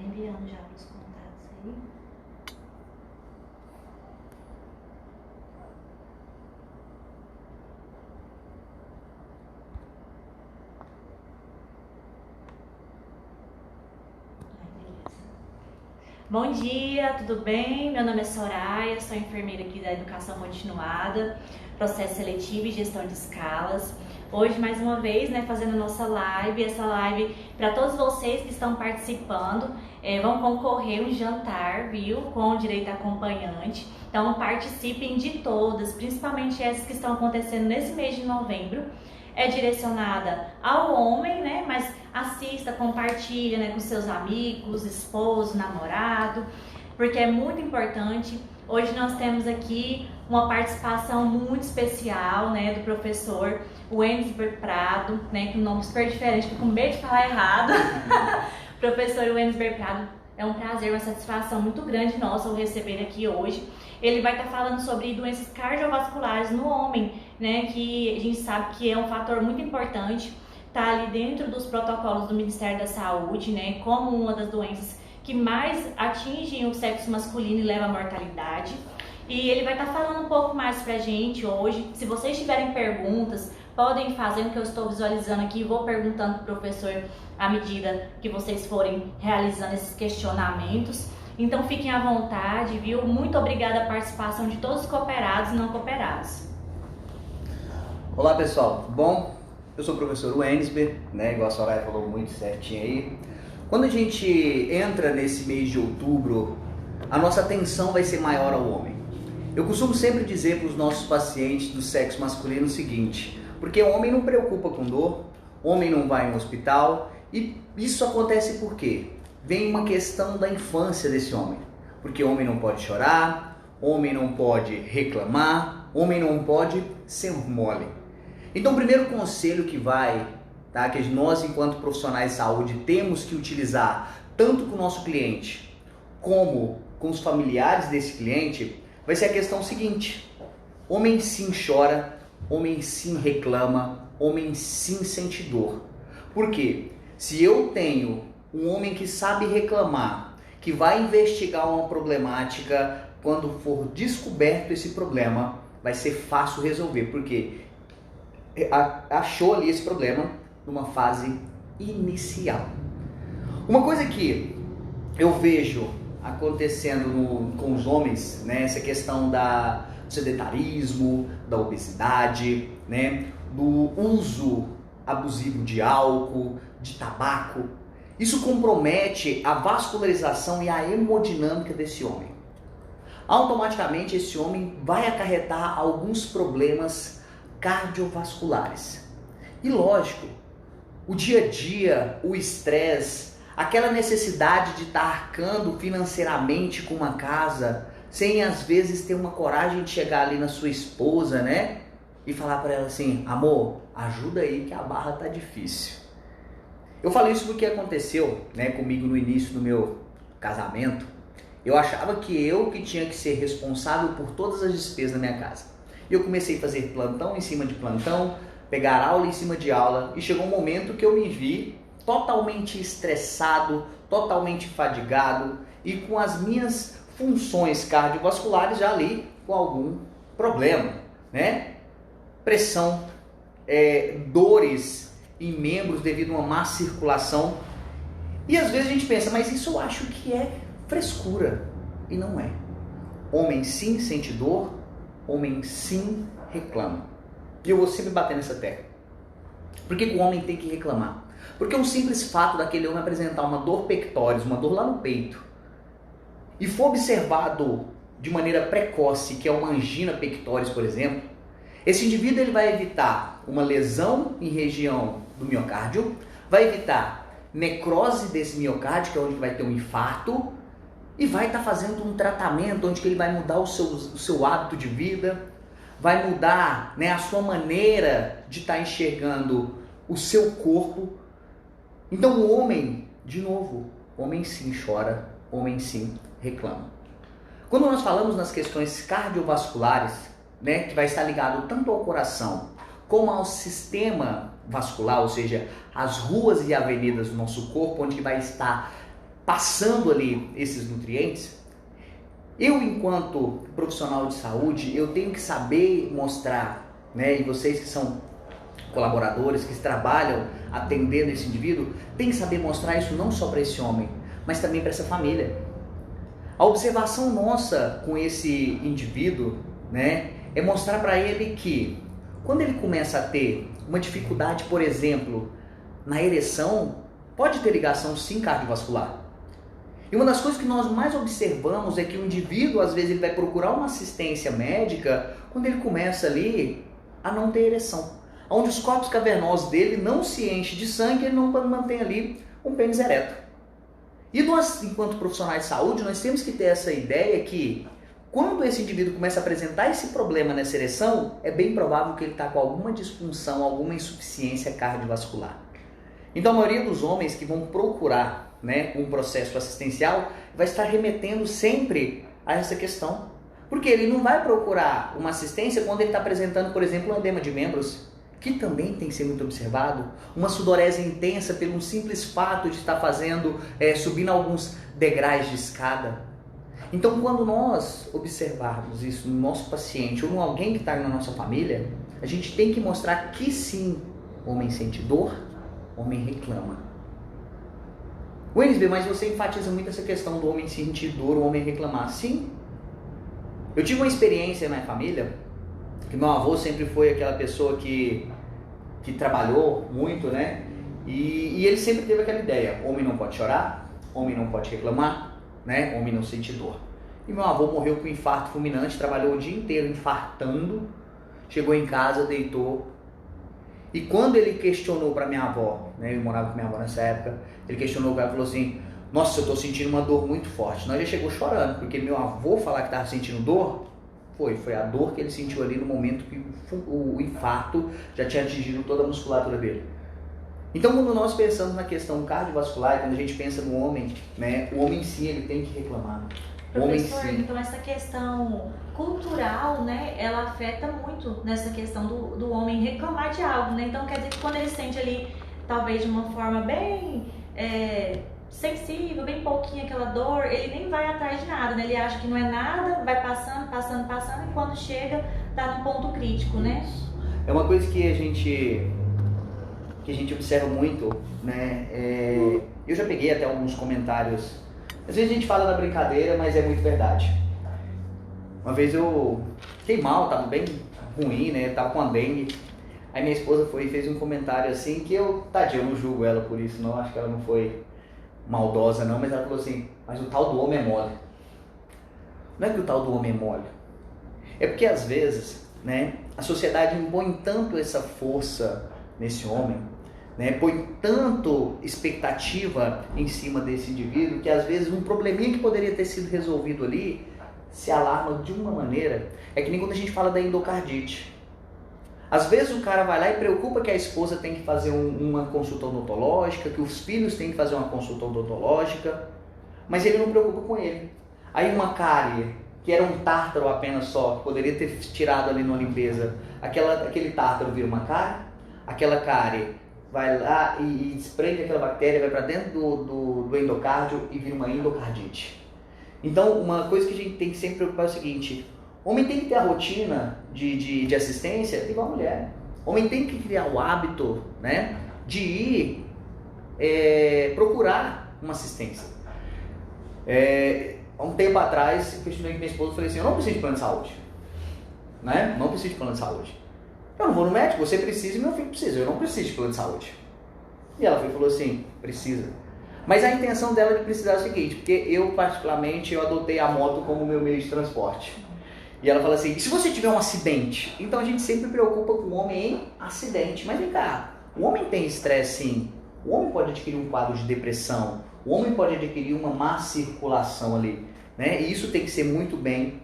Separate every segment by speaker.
Speaker 1: enviando já para os contatos aí. Bom dia, tudo bem? Meu nome é Soraya, sou enfermeira aqui da Educação Continuada, Processo Seletivo e Gestão de Escalas. Hoje, mais uma vez, fazendo a nossa live, essa live para todos vocês que estão participando, vão concorrer um jantar, viu? Com direito a acompanhante. Então, participem de todas, principalmente essas que estão acontecendo nesse mês de novembro. É direcionada ao homem, mas assista, compartilha, com seus amigos, esposo, namorado, porque é muito importante. Hoje nós temos aqui uma participação muito especial, do professor Wensber Prado, com um nome super diferente, fico com medo de falar errado. Professor Wensber Prado, é um prazer, uma satisfação muito grande nossa o receber aqui hoje. Ele vai estar falando sobre doenças cardiovasculares no homem, que a gente sabe que é um fator muito importante, está ali dentro dos protocolos do Ministério da Saúde, como uma das doenças que mais atingem o sexo masculino e leva à mortalidade. E ele vai estar falando um pouco mais pra gente hoje. Se vocês tiverem perguntas, podem fazer, que eu estou visualizando aqui, vou perguntando pro professor à medida que vocês forem realizando esses questionamentos. Então fiquem à vontade, viu? Muito obrigada a participação de todos os cooperados e não cooperados.
Speaker 2: Olá pessoal, tudo bom? Eu sou o professor Wensber, igual a Soraya falou muito certinho aí. Quando a gente entra nesse mês de outubro, a nossa atenção vai ser maior ao homem. Eu costumo sempre dizer para os nossos pacientes do sexo masculino o seguinte: porque o homem não preocupa com dor, o homem não vai no hospital, e isso acontece por quê? Vem uma questão da infância desse homem, porque o homem não pode chorar, o homem não pode reclamar, o homem não pode ser mole. Então o primeiro conselho que que nós enquanto profissionais de saúde temos que utilizar, tanto com o nosso cliente, como com os familiares desse cliente, vai ser a questão seguinte: homem sim chora, homem sim reclama, homem sim sente dor. Por quê? Se eu tenho um homem que sabe reclamar, que vai investigar uma problemática, quando for descoberto esse problema, vai ser fácil resolver, porque achou ali esse problema numa fase inicial. Uma coisa que eu vejo acontecendo com os homens, essa questão do sedentarismo, da obesidade, do uso abusivo de álcool, de tabaco, isso compromete a vascularização e a hemodinâmica desse homem. Automaticamente esse homem vai acarretar alguns problemas cardiovasculares. E lógico, o dia a dia, o estresse, aquela necessidade de estar arcando financeiramente com uma casa, sem às vezes ter uma coragem de chegar ali na sua esposa, e falar para ela assim: amor, ajuda aí que a barra tá difícil. Eu falo isso porque aconteceu, comigo no início do meu casamento. Eu achava que eu que tinha que ser responsável por todas as despesas da minha casa. E eu comecei a fazer plantão em cima de plantão, pegar aula em cima de aula, e chegou um momento que eu me vi totalmente estressado, totalmente fadigado e com as minhas funções cardiovasculares já ali com algum problema, Pressão, dores em membros devido a uma má circulação. E às vezes a gente pensa, mas isso eu acho que é frescura. E não é. Homem sim sente dor, homem sim reclama. E eu vou sempre bater nessa tecla. Por que o homem tem que reclamar? Porque o simples fato daquele homem apresentar uma dor pectoris, uma dor lá no peito, e for observado de maneira precoce, que é uma angina pectoris, por exemplo, esse indivíduo ele vai evitar uma lesão em região do miocárdio, vai evitar necrose desse miocárdio, que é onde vai ter um infarto, e vai estar fazendo um tratamento onde ele vai mudar o seu hábito de vida, vai mudar a sua maneira de estar enxergando o seu corpo. Então o homem, de novo, homem sim chora, homem sim reclama. Quando nós falamos nas questões cardiovasculares, que vai estar ligado tanto ao coração como ao sistema vascular, ou seja, as ruas e avenidas do nosso corpo, onde vai estar passando ali esses nutrientes, eu, enquanto profissional de saúde, eu tenho que saber mostrar, né, e vocês que são colaboradores, que trabalham atendendo esse indivíduo, tem que saber mostrar isso não só para esse homem, mas também para essa família. A observação nossa com esse indivíduo, né, é mostrar para ele que quando ele começa a ter uma dificuldade, por exemplo, na ereção, pode ter ligação sim cardiovascular. E uma das coisas que nós mais observamos é que o indivíduo, às vezes, ele vai procurar uma assistência médica quando ele começa ali a não ter ereção. Onde os corpos cavernosos dele não se enchem de sangue, ele não mantém ali um pênis ereto. E nós, enquanto profissionais de saúde, nós temos que ter essa ideia que quando esse indivíduo começa a apresentar esse problema nessa ereção, é bem provável que ele está com alguma disfunção, alguma insuficiência cardiovascular. Então a maioria dos homens que vão procurar, né, um processo assistencial vai estar remetendo sempre a essa questão. Porque ele não vai procurar uma assistência quando ele está apresentando, por exemplo, um edema de membros, que também tem que ser muito observado, uma sudorese intensa pelo simples fato de estar subindo alguns degraus de escada. Então, quando nós observarmos isso no nosso paciente ou em alguém que está na nossa família, a gente tem que mostrar que sim, o homem sente dor, o homem reclama. Wenisber, mas você enfatiza muito essa questão do homem sentir dor, o homem reclamar. Sim. Eu tive uma experiência na minha família, que meu avô sempre foi aquela pessoa que trabalhou muito, né? E ele sempre teve aquela ideia, homem não pode chorar, homem não pode reclamar, né? Homem não sente dor. E meu avô morreu com um infarto fulminante, trabalhou o dia inteiro infartando, chegou em casa, deitou. E quando ele questionou para minha avó, né? Eu morava com minha avó nessa época, ele questionou para ela e falou assim: nossa, eu estou sentindo uma dor muito forte. Nós já chegou chorando, porque meu avô falar que estava sentindo dor, foi a dor que ele sentiu ali no momento que o infarto já tinha atingido toda a musculatura dele. Então, quando nós pensamos na questão cardiovascular, quando a gente pensa no homem, né, o homem sim, ele tem que reclamar.
Speaker 1: Professor, então essa questão cultural, né, ela afeta muito nessa questão do homem reclamar de algo, né? Então quer dizer que quando ele sente ali, talvez de uma forma bem sensível, bem pouquinho aquela dor, ele nem vai atrás de nada, né? Ele acha que não é nada, vai passando, e quando chega, tá num ponto crítico, né?
Speaker 2: É uma coisa que a gente observa muito, né? Eu já peguei até alguns comentários. Às vezes a gente fala na brincadeira, mas é muito verdade. Uma vez eu fiquei mal, tava bem ruim, né? Tava com a dengue. Aí minha esposa foi e fez um comentário assim que tadinho, eu não julgo ela por isso, não. Acho que ela não foi maldosa não, mas ela falou assim: mas o tal do homem é mole. Não é que o tal do homem é mole. É porque às vezes, né, a sociedade impõe tanto essa força nesse homem, né, põe tanto expectativa em cima desse indivíduo, que às vezes um probleminha que poderia ter sido resolvido ali se alarma de uma maneira. É que nem quando a gente fala da endocardite. Às vezes o cara vai lá e preocupa que a esposa tem que fazer uma consulta odontológica, que os filhos têm que fazer uma consulta odontológica, mas ele não preocupa com ele. Aí uma cárie, que era um tártaro apenas só, poderia ter tirado ali numa limpeza, aquele tártaro vira uma cárie, aquela cárie vai lá e desprende aquela bactéria, vai para dentro do endocárdio e vira uma endocardite. Então, uma coisa que a gente tem que sempre preocupar é o seguinte: o homem tem que ter a rotina de assistência igual a mulher. O homem tem que criar o hábito, né, de ir procurar uma assistência. Há um tempo atrás, eu questionei com minha esposa e falei assim: eu não preciso de plano de saúde. Né? Não preciso de plano de saúde. Eu não vou no médico, você precisa e meu filho precisa. Eu não preciso de plano de saúde. E ela falou assim: precisa. Mas a intenção dela de precisar é o seguinte: porque eu, particularmente, eu adotei a moto como meu meio de transporte. E ela fala assim: e se você tiver um acidente? Então a gente sempre preocupa com o homem em acidente. Mas vem cá, o homem tem estresse sim. O homem pode adquirir um quadro de depressão. O homem pode adquirir uma má circulação ali. Né? E isso tem que ser muito bem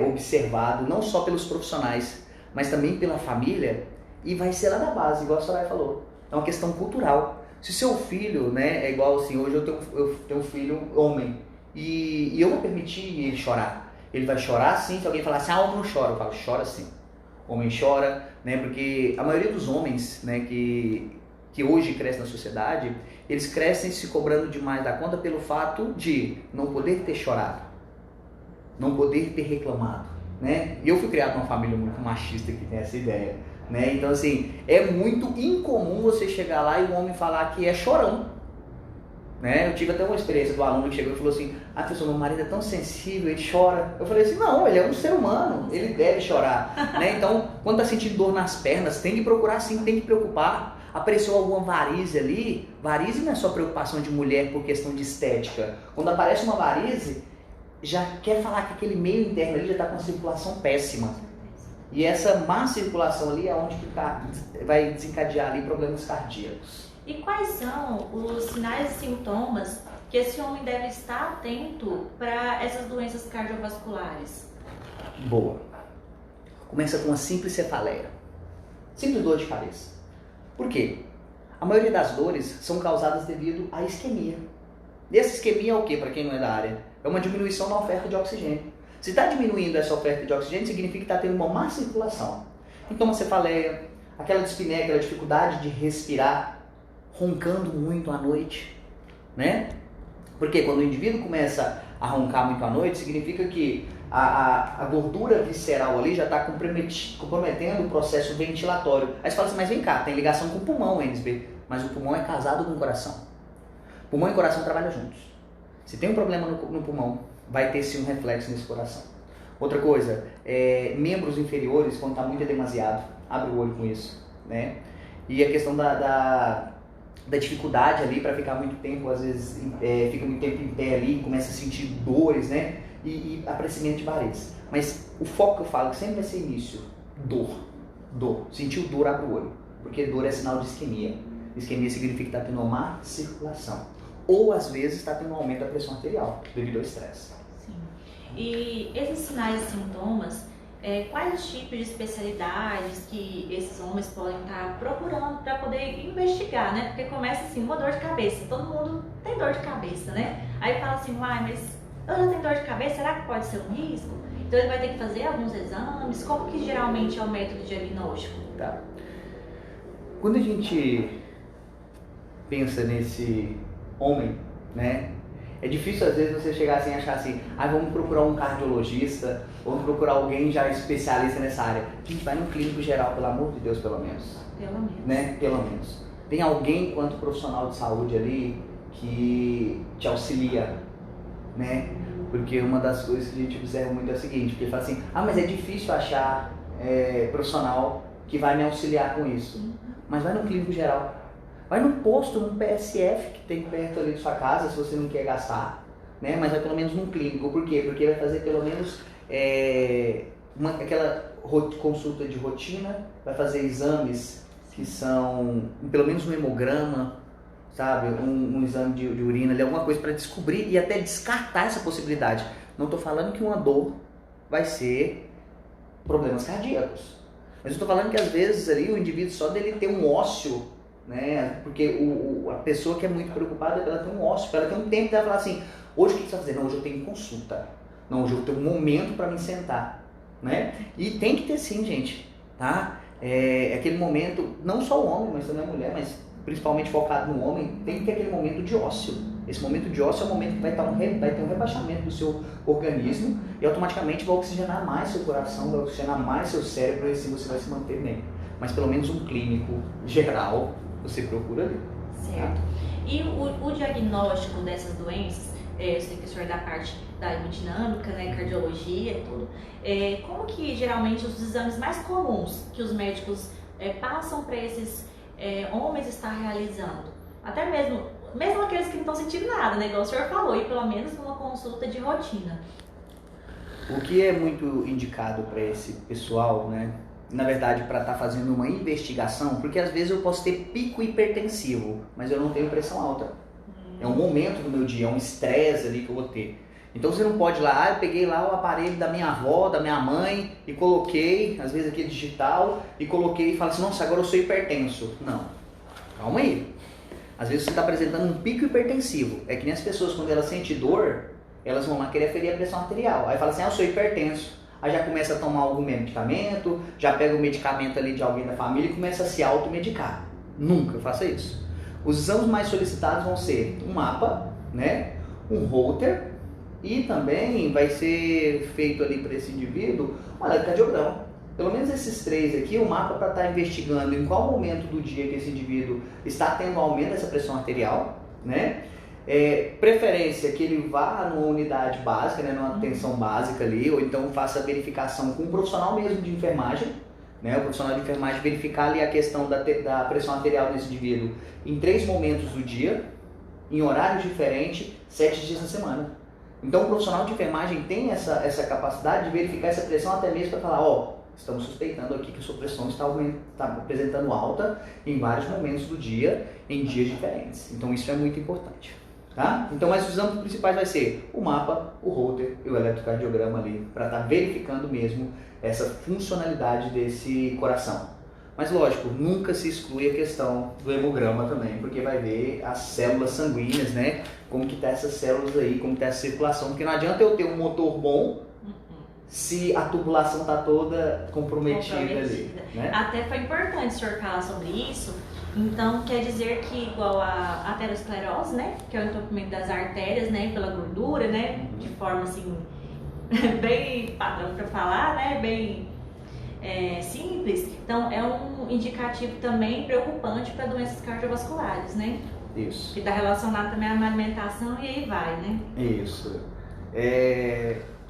Speaker 2: observado, não só pelos profissionais, mas também pela família. E vai ser lá da base, igual a Soraya falou. É uma questão cultural. Se seu filho, né, é igual assim, hoje eu tenho um filho homem. E eu vou permitir ele chorar. Ele vai chorar sim, se alguém falar assim: homem não chora. Eu falo: chora sim. Homem chora, né? Porque a maioria dos homens, né, que que hoje crescem na sociedade, eles crescem se cobrando demais da conta pelo fato de não poder ter chorado, não poder ter reclamado, né? E eu fui criado numa família muito machista que tem essa ideia, né? Então assim, é muito incomum você chegar lá e o homem falar que é chorão, né? Eu tive até uma experiência do aluno que chegou e falou assim: ah, professor, meu marido é tão sensível, ele chora. Eu falei assim: não, ele é um ser humano, ele deve chorar, né? Então, quando está sentindo dor nas pernas, tem que procurar sim, tem que preocupar. Apareceu alguma varize ali, varize não é só preocupação de mulher por questão de estética. Quando aparece uma varize, já quer falar que aquele meio interno ali já está com uma circulação péssima. E essa má circulação ali é onde vai desencadear ali problemas cardíacos.
Speaker 1: E quais são os sinais e sintomas que esse homem deve estar atento para essas doenças cardiovasculares?
Speaker 2: Boa. Começa com uma simples cefaleia, simples dor de cabeça. Por quê? A maioria das dores são causadas devido à isquemia. E essa isquemia é o quê, para quem não é da área? É uma diminuição na oferta de oxigênio. Se está diminuindo essa oferta de oxigênio, significa que está tendo uma má circulação. Então, uma cefaleia, aquela dispneia, aquela dificuldade de respirar, roncando muito à noite, né? Porque quando o indivíduo começa a roncar muito à noite, significa que a gordura visceral ali já está comprometendo o processo ventilatório. Aí você fala assim, mas vem cá, tem ligação com o pulmão, NSB, mas o pulmão é casado com o coração. Pulmão e coração trabalham juntos. Se tem um problema no pulmão, vai ter sim um reflexo nesse coração. Outra coisa, membros inferiores, quando está muito demasiado, abre o olho com isso, né? E a questão da dificuldade ali para ficar muito tempo, às vezes fica muito tempo em pé ali, começa a sentir dores, né? E aparecimento de varizes. Mas o foco que eu falo que sempre vai ser início, dor. Sentiu dor, abre o olho, porque dor é sinal de isquemia. Isquemia significa que está tendo uma má circulação. Ou às vezes está tendo um aumento da pressão arterial devido ao estresse.
Speaker 1: Sim. E esses sinais e sintomas, quais os tipos de especialidades que esses homens podem estar procurando para poder investigar, né? Porque começa assim, uma dor de cabeça, todo mundo tem dor de cabeça, né? Aí fala assim, mas eu já tenho dor de cabeça, será que pode ser um risco? Então ele vai ter que fazer alguns exames, como que geralmente é o método diagnóstico?
Speaker 2: Tá. Quando a gente pensa nesse homem, né? É difícil às vezes você chegar assim e achar assim, vamos procurar um cardiologista, vamos procurar alguém já especialista nessa área. A gente vai no clínico geral, pelo amor de Deus, pelo menos.
Speaker 1: Pelo menos.
Speaker 2: Né? Pelo menos. Tem alguém, enquanto profissional de saúde ali, que te auxilia, né? Porque uma das coisas que a gente observa muito é o seguinte, porque fala assim, mas é difícil achar profissional que vai me auxiliar com isso. Mas vai no clínico geral. Vai num posto, num PSF que tem perto ali de sua casa, se você não quer gastar, né? Mas vai pelo menos num clínico. Por quê? Porque vai fazer pelo menos aquela consulta de rotina, vai fazer exames que são, pelo menos um hemograma, sabe? Um exame de urina ali, alguma coisa para descobrir e até descartar essa possibilidade. Não estou falando que uma dor vai ser problemas cardíacos. Mas eu estou falando que às vezes ali o indivíduo só dele ter um ósseo, né? Porque a pessoa que é muito preocupada, ela tem um ócio, ela tem um tempo de ela falar assim, hoje o que você vai fazer? Não, hoje eu tenho consulta. Não, hoje eu tenho um momento para me sentar, né? E tem que ter sim, gente, tá? Aquele momento, não só o homem, mas também a mulher, mas principalmente focado no homem, tem que ter aquele momento de ócio. Esse momento de ócio é o momento que vai ter um rebaixamento do seu organismo e automaticamente vai oxigenar mais seu coração, vai oxigenar mais seu cérebro e assim você vai se manter bem. Mas pelo menos um clínico geral você procura ali.
Speaker 1: Certo. E o diagnóstico dessas doenças, eu sei que o senhor é da parte da hemodinâmica, né, cardiologia e tudo, como que geralmente os exames mais comuns que os médicos passam para esses homens estar realizando? Até mesmo aqueles que não estão sentindo nada, né, igual o senhor falou, e pelo menos uma consulta de rotina.
Speaker 2: O que é muito indicado para esse pessoal, né? Na verdade, para estar fazendo uma investigação, porque às vezes eu posso ter pico hipertensivo, mas eu não tenho pressão alta. É um momento do meu dia, é um estresse ali que eu vou ter. Então você não pode ir lá, eu peguei lá o aparelho da minha avó, da minha mãe e coloquei, às vezes aqui digital, e coloquei e falo assim, nossa, agora eu sou hipertenso. Não, calma aí. Às vezes você está apresentando um pico hipertensivo. É que nem as pessoas, quando elas sentem dor, elas vão lá querer ferir a pressão arterial. Aí fala assim, eu sou hipertenso. Aí já começa a tomar algum medicamento, já pega o medicamento ali de alguém da família e começa a se automedicar. Nunca faça isso. Os exames mais solicitados vão ser um mapa, né? Um Holter e também vai ser feito ali para esse indivíduo um eletrocardiograma. Pelo menos esses três aqui, o mapa para estar investigando em qual momento do dia que esse indivíduo está tendo aumento dessa pressão arterial, né? Preferência que ele vá numa unidade básica, né, numa atenção básica ali, ou então faça a verificação com um profissional mesmo de enfermagem, né, o profissional de enfermagem verificar ali a questão da pressão arterial desse indivíduo em 3 momentos do dia, em horários diferentes, 7 dias na semana. Então o profissional de enfermagem tem essa capacidade de verificar essa pressão até mesmo para falar, estamos suspeitando aqui que a sua pressão está apresentando alta em vários momentos do dia, em dias diferentes. Então isso é muito importante. Tá? Então, mas os exames principais vai ser o mapa, o Holter e o eletrocardiograma ali, para estar verificando mesmo essa funcionalidade desse coração. Mas lógico, nunca se exclui a questão do hemograma também, porque vai ver as células sanguíneas, né? Como que tá essas células aí, como que tá essa circulação, porque não adianta eu ter um motor bom se a tubulação tá toda comprometida ali. Né?
Speaker 1: Até foi importante o senhor falar sobre isso. Então, quer dizer que igual a aterosclerose, né, que é o entupimento das artérias, né, pela gordura, né, de forma assim, bem padrão para falar, né, bem simples. Então, é um indicativo também preocupante para doenças cardiovasculares, né?
Speaker 2: Isso.
Speaker 1: Que está relacionado também à alimentação e aí vai, né?
Speaker 2: Isso.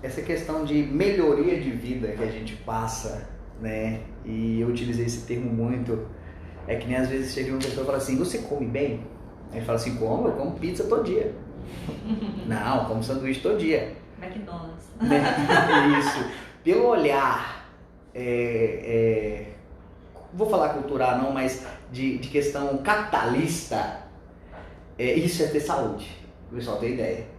Speaker 2: Essa questão de melhoria de vida que a gente passa, né, e eu utilizei esse termo muito. É que nem às vezes chega uma pessoa e fala assim, você come bem? Aí ele fala assim, como? Eu como pizza todo dia. Não, como sanduíche todo dia.
Speaker 1: McDonald's.
Speaker 2: Isso. Pelo olhar, vou falar cultural não, mas de questão capitalista, isso é ter saúde. O pessoal tem ideia.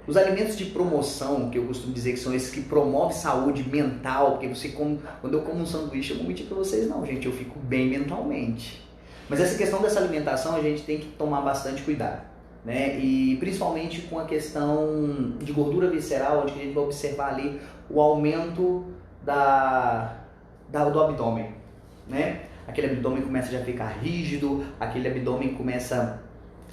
Speaker 2: Os alimentos de promoção, que eu costumo dizer que são esses que promovem saúde mental, porque você come, quando eu como um sanduíche, eu vou mentir para vocês não, gente, eu fico bem mentalmente. Mas essa questão dessa alimentação a gente tem que tomar bastante cuidado, né? E principalmente com a questão de gordura visceral, onde a gente vai observar ali o aumento do abdômen, né? Aquele abdômen começa já a ficar rígido, aquele abdômen começa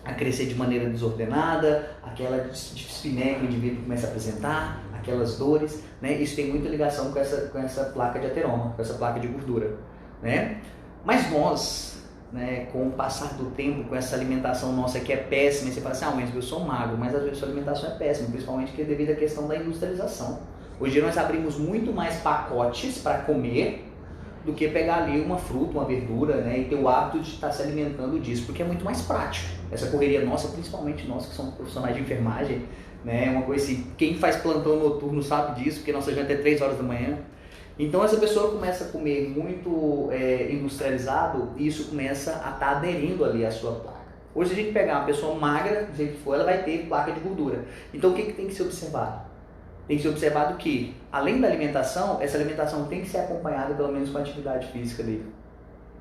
Speaker 2: a crescer de maneira desordenada, aquela dispneia que o indivíduo começa a apresentar, aquelas dores, né? Isso tem muita ligação com essa placa de ateroma, com essa placa de gordura, né? Mas nós, né, com o passar do tempo, com essa alimentação nossa que é péssima, e você fala assim, mas eu sou magro, mas às vezes a sua alimentação é péssima, principalmente que é devido à questão da industrialização. Hoje nós abrimos muito mais pacotes para comer do que pegar ali uma fruta, uma verdura, né, e ter o hábito de estar se alimentando disso, porque é muito mais prático. Essa correria nossa, principalmente nós que somos profissionais de enfermagem, né, é uma coisa assim, quem faz plantão noturno sabe disso, porque nossa janta é 3 horas da manhã. Então essa pessoa começa a comer muito industrializado e isso começa a estar aderindo ali à sua placa. Hoje se a gente pegar uma pessoa magra, do jeito que for, ela vai ter placa de gordura. Então o que tem que ser observado? Tem que ser observado que, além da alimentação, essa alimentação tem que ser acompanhada pelo menos com atividade física dele,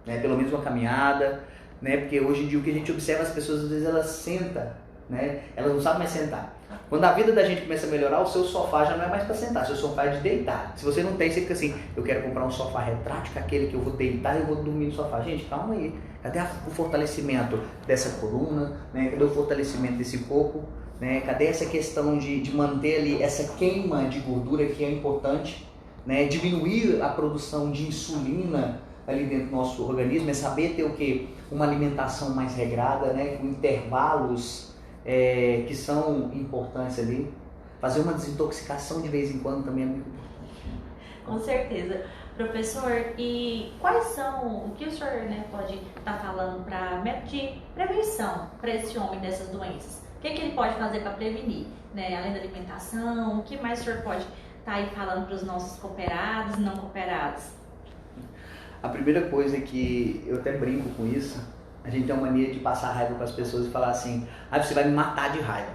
Speaker 2: né? Pelo menos uma caminhada, né? Porque hoje em dia o que a gente observa, as pessoas às vezes elas sentam, né? Elas não sabem mais sentar. Quando a vida da gente começa a melhorar, o seu sofá já não é mais para sentar, seu sofá é de deitar. Se você não tem, você fica assim, eu quero comprar um sofá retrátil, aquele que eu vou deitar e eu vou dormir no sofá. Gente, calma aí, cadê o fortalecimento dessa coluna, né? Cadê o fortalecimento desse corpo? Né? Cadê essa questão de manter ali essa queima de gordura que é importante, né? Diminuir a produção de insulina ali dentro do nosso organismo, é saber ter o quê? Uma alimentação mais regrada, né? Com intervalos que são importantes ali. Fazer uma desintoxicação de vez em quando também é muito importante.
Speaker 1: Com certeza. Professor, e quais são, o que o senhor, né, pode estar falando de prevenção para esse homem dessas doenças? O que ele pode fazer para prevenir, né? Além da alimentação, o que mais o senhor pode estar aí falando para os nossos cooperados e não cooperados?
Speaker 2: A primeira coisa que eu até brinco com isso, a gente tem uma mania de passar raiva com as pessoas e falar assim, você vai me matar de raiva.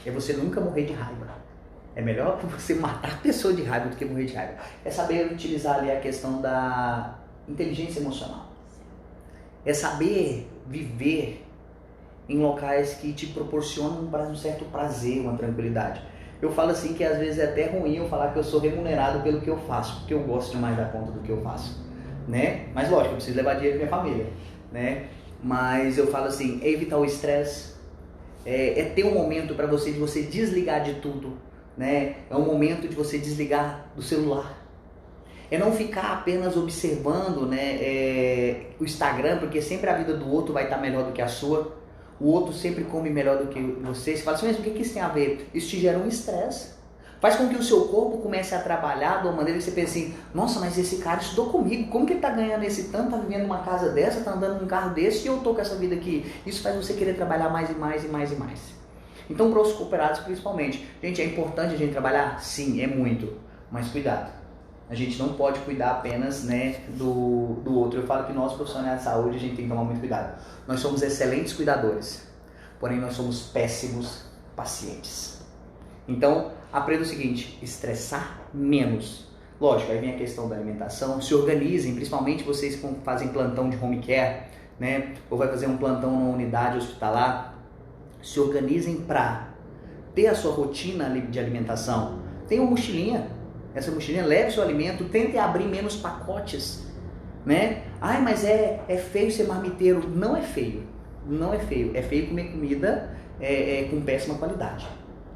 Speaker 2: É você nunca morrer de raiva. É melhor você matar a pessoa de raiva do que morrer de raiva. É saber utilizar ali a questão da inteligência emocional. É saber viver em locais que te proporcionam um certo prazer, uma tranquilidade. Eu falo assim que às vezes é até ruim eu falar que eu sou remunerado pelo que eu faço, porque eu gosto demais da conta do que eu faço, né? Mas lógico, eu preciso levar dinheiro para minha família, né? mas eu falo assim, é evitar o estresse, é ter um momento para você, de você desligar de tudo, né? É um momento de você desligar do celular. É não ficar apenas observando, né, o Instagram, porque sempre a vida do outro vai estar melhor do que a sua. O outro sempre come melhor do que você. Você fala assim, mas o que isso tem a ver? Isso te gera um estresse. Faz com que o seu corpo comece a trabalhar de uma maneira que você pense assim, nossa, mas esse cara estudou comigo, como que ele está ganhando esse tanto, está vivendo uma casa dessa, está andando num carro desse e eu estou com essa vida aqui. Isso faz você querer trabalhar mais e mais e mais e mais. Então, para os cooperados principalmente, gente, é importante a gente trabalhar? Sim, é muito, mas cuidado. A gente não pode cuidar apenas, né, do outro. Eu falo que nós, profissionais de saúde, a gente tem que tomar muito cuidado. Nós somos excelentes cuidadores, porém nós somos péssimos pacientes. Então, aprenda o seguinte, estressar menos. Lógico, aí vem a questão da alimentação. Se organizem, principalmente vocês que fazem plantão de home care, né, ou vai fazer um plantão numa unidade hospitalar. Se organizem para ter a sua rotina de alimentação. Tenha uma mochilinha. Essa mochilinha, leve seu alimento, tente abrir menos pacotes, né? Ai, mas é feio ser marmiteiro. Não é feio, não é feio. É feio comer comida com péssima qualidade,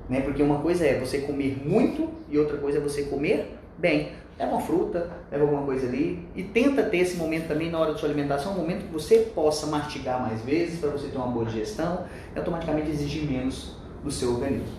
Speaker 2: né? Porque uma coisa é você comer muito e outra coisa é você comer bem. Leva uma fruta, leva alguma coisa ali e tenta ter esse momento também na hora da sua alimentação, um momento que você possa mastigar mais vezes para você ter uma boa digestão e automaticamente exigir menos do seu organismo.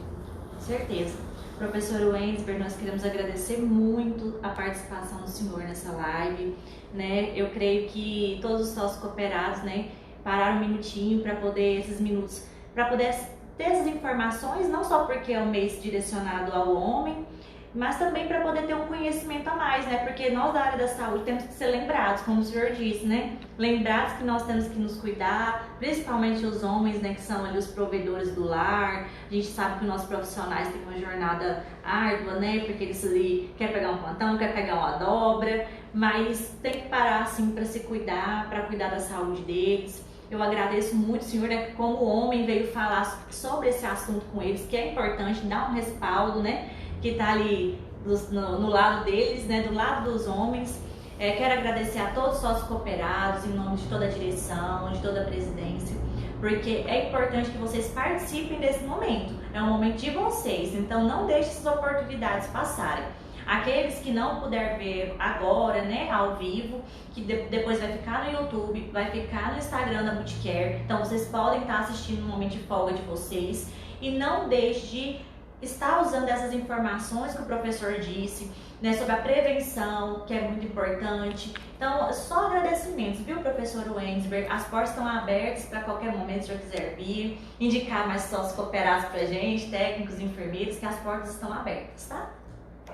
Speaker 1: Certeza. Professor Wensber, nós queremos agradecer muito a participação do senhor nessa live, né? Eu creio que todos os nossos cooperados, né, pararam um minutinho para poder, esses minutos, para poder ter essas informações, não só porque é um mês direcionado ao homem, mas também para poder ter um conhecimento a mais, né? Porque nós da área da saúde temos que ser lembrados, como o senhor disse, né? Lembrados que nós temos que nos cuidar, principalmente os homens, né? Que são ali os provedores do lar. A gente sabe que os nossos profissionais têm uma jornada árdua, né? Porque eles ali querem pegar um plantão, querem pegar uma dobra, mas tem que parar assim para se cuidar, para cuidar da saúde deles. Eu agradeço muito, senhor, né, que como homem veio falar sobre esse assunto com eles, que é importante dar um respaldo, né? Que está ali no lado deles, né, do lado dos homens. Quero agradecer a todos os nossos cooperados, em nome de toda a direção, de toda a presidência, porque é importante que vocês participem desse momento. É um momento de vocês, então não deixe essas oportunidades passarem. Aqueles que não puder ver agora, né, ao vivo, que depois vai ficar no YouTube, vai ficar no Instagram da Bootcare, então vocês podem estar assistindo no momento de folga de vocês e não deixe de está usando essas informações que o professor disse, né, sobre a prevenção, que é muito importante. Então, só agradecimentos, viu, professor Wensber? As portas estão abertas para qualquer momento, se o senhor quiser vir, indicar mais sócios cooperados para a gente, técnicos, enfermeiros, que as portas estão abertas, tá?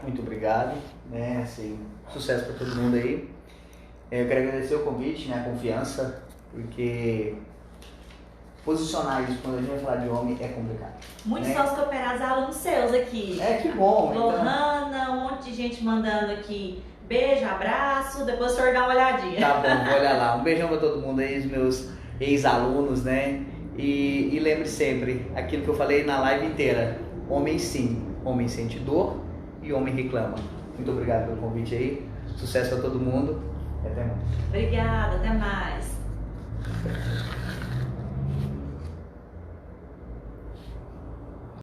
Speaker 2: Muito obrigado, né, assim, sucesso para todo mundo aí. Eu quero agradecer o convite, né, a confiança, porque posicionar isso quando a gente vai falar de homem é complicado.
Speaker 1: Muitos
Speaker 2: né?
Speaker 1: sócios cooperados, alunos seus aqui.
Speaker 2: Que bom.
Speaker 1: Lohana, então... um monte de gente mandando aqui beijo, abraço, depois o senhor dá uma olhadinha.
Speaker 2: Tá bom, vou olhar lá. Um beijão para todo mundo aí, os meus ex-alunos, né? E lembre sempre, aquilo que eu falei na live inteira, homem sim, homem sente dor e homem reclama. Muito obrigado pelo convite aí, sucesso para todo mundo e até mais.
Speaker 1: Obrigada, até mais.